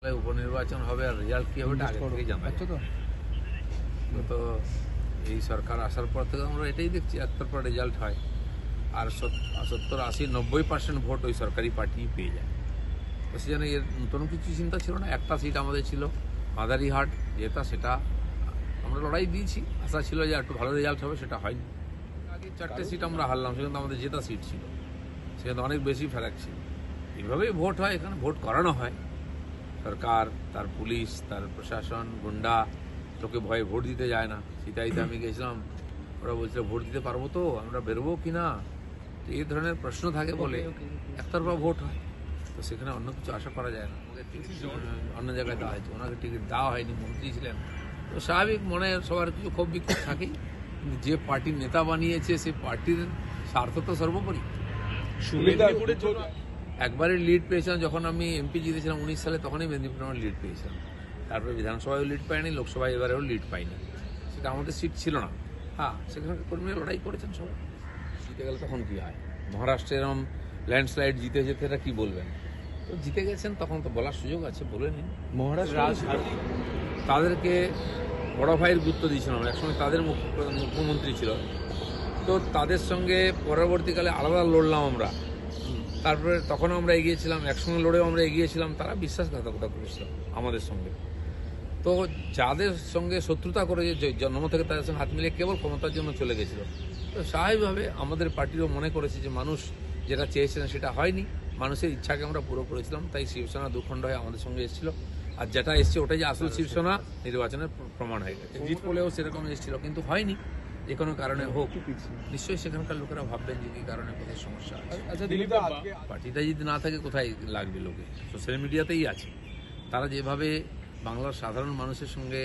উপনির্বাচন হবে আর রেজাল্ট কি হবে আগে থেকে জানা যাচ্ছে। তো এই সরকার আসার পর থেকে আমরা এটাই দেখছি, একটার পর রেজাল্ট হয় আর 70-80-90% ভোট ওই সরকারি পার্টি পেয়ে যায়। তো সেজন্য এর নতুন কিছু চিন্তা ছিল না। একটা সিট আমাদের ছিল মাদারিহাট, যেটা সেটা আমরা লড়াই দিয়েছি, আশা ছিল যে একটু ভালো রেজাল্ট হবে, সেটা হয়নি। আগে 4টে সিট আমরা হারলাম, সেখানে আমাদের জেতা সিট ছিল, সেখানে অনেক বেশি ফারাক ছিল। এইভাবেই ভোট হয়, এখানে ভোট করানো হয়। সরকার, তার পুলিশ, তার প্রশাসন, গুন্ডা, লোকে ভয়ে ভোট দিতে যায় না। সীতাইতে আমি গেছিলাম, ওরা বলছিল ভোট দিতে পারবো তো, আমরা বেরোবো কি না, তো এই ধরনের প্রশ্ন থাকে বলে একতরফা ভোট হয়। তো সেখানে অন্য কিছু আশা করা যায় না। আমাদের টিকিট অন্য জায়গায় দেওয়া হয়েছে, ওনাকে টিকিট দেওয়া হয়নি, মন্ত্রী ছিলেন। তো স্বাভাবিক মনে সবার কিছু ক্ষোভ বিক্ষোভ থাকেই, কিন্তু যে পার্টির নেতা বানিয়েছে সেই পার্টির স্বার্থ তো সর্বোপরি। একবারে লিড পেয়েছিলাম যখন আমি এমপি জিতেছিলাম 19 সালে, তখনই মেদিনীপুরে আমরা লিড পেয়েছিলাম। তারপরে বিধানসভায় লিড পাইনি, লোকসভায় এবারেও লিড পাইনি। সেটা আমাদের সিট ছিল না। হ্যাঁ, সেখানে কর্মীরা লড়াই করেছেন সবাই। জিতে গেলে তখন কি হয়? মহারাষ্ট্রে এরকম ল্যান্ডস্লাইড জিতে যেতে এটা কি বলবেন? তো জিতে গেছেন, তখন তো বলার সুযোগ আছে, বলে নিন। মহারাষ্ট্র তাদেরকে বড় ভাইয়ের গুরুত্ব দিয়েছিলাম, একসময় তাদের মুখ্যমন্ত্রী ছিল, তো তাদের সঙ্গে পরবর্তীকালে আলাদা লড়লাম আমরা। তারপরে তখন আমরা এগিয়েছিলাম, একসঙ্গে লড়েও আমরা এগিয়েছিলাম, তারা বিশ্বাসঘাতকতা করেছিল আমাদের সঙ্গে। তো যাদের সঙ্গে শত্রুতা করে জন্ম থেকে তাদের সঙ্গে হাত মিলিয়ে কেবল ক্ষমতার জন্য চলে গেছিল। তো স্বাভাবিকভাবে আমাদের পার্টিরও মনে করেছে যে মানুষ যেটা চেয়েছিলেন সেটা হয়নি, মানুষের ইচ্ছাকে আমরা পুরো করেছিলাম, তাই শিবসেনা দুখণ্ড হয়ে আমাদের সঙ্গে এসেছিল। আর যেটা এসছে ওটাই যে আসল শিবসেনা নির্বাচনের প্রমাণ হয়ে গেছে। জিত পোলেও সেরকম এসেছিল, কিন্তু হয়নি, যে কোনো কারণে হোক। নিশ্চয়ই সেখানকার লোকেরা ভাববেন যে কি কারণে কোথায় সমস্যা আছে। পার্টিটা যদি না থাকে কোথায় লাগবে লোকে? সোশ্যাল মিডিয়াতেই আছে। তারা যেভাবে বাংলার সাধারণ মানুষের সঙ্গে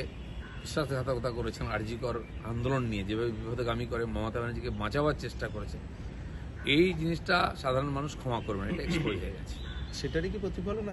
বিশ্বাসঘাতকতা করেছেন, আরজিকর আন্দোলন নিয়ে যেভাবে বিপদগামী করে মমতা ব্যানার্জিকে বাঁচাবার চেষ্টা করেছে, এই জিনিসটা সাধারণ মানুষ ক্ষমা করবেন, এটা এক্সপোজ হয়ে গেছে। সেটারই কি প্রতিফলন?